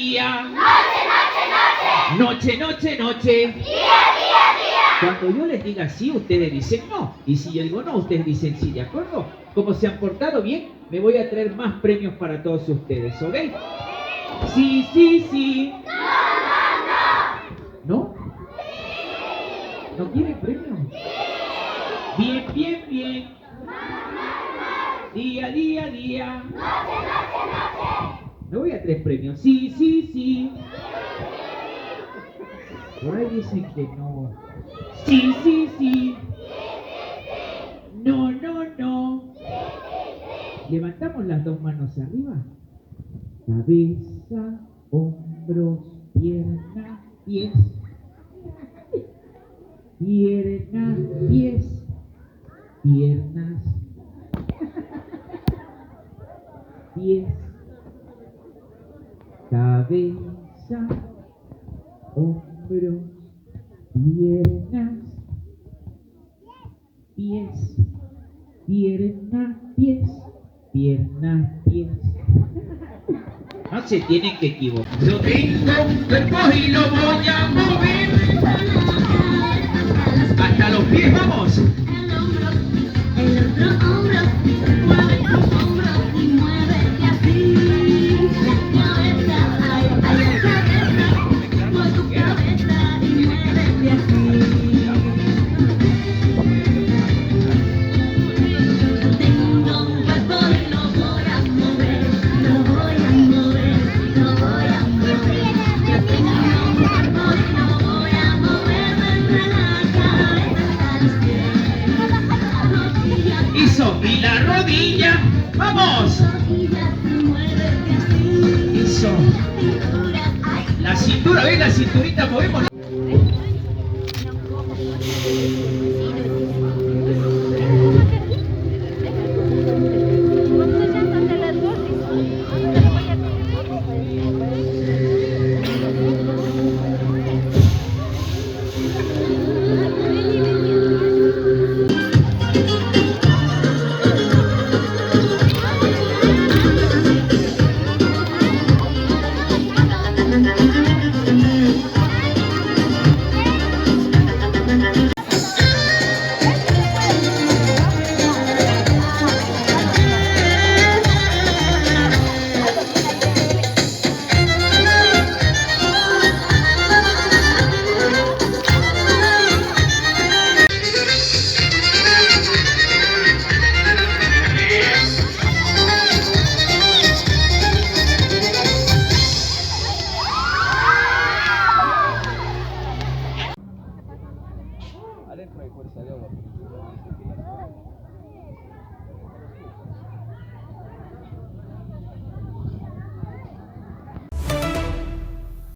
día. Noche, noche, noche. Noche, noche, noche. Día. Cuando yo les diga sí, ustedes dicen no. Y si yo digo no, ustedes dicen sí, ¿de acuerdo? Como se han portado bien, me voy a traer más premios para todos ustedes, ¿ok? Sí, sí, sí. ¿No? ¿No quieren premios? Bien, bien, bien. Día, día, día. Me voy a traer premios. Sí, sí, sí. Por ahí dicen que no. Sí, sí, sí. No, no, no. Levantamos las dos manos arriba. Cabeza, hombros, piernas, pies. Piernas, pies. Piernas, pies. Cabeza, hombros, piernas, pies. Piernas, pies. Piernas, pies. No se tienen que equivocar. Yo tengo un cuerpo y lo voy a mover. Hasta los pies, vamos. El otro hombro, mueve tu hombro y muévete así. La cabeza, ay, ay, la cabeza, mueve tu cabeza y muévete así. Tengo un cuerpo y lo voy a mover, lo voy a mover, lo voy a mover. Yo tengo un cuerpo y lo voy a mover desde la cabeza hasta los pies. Hizo y la rodilla. Vamos. Hizo. La cintura, ¿ves? La cinturita movemos.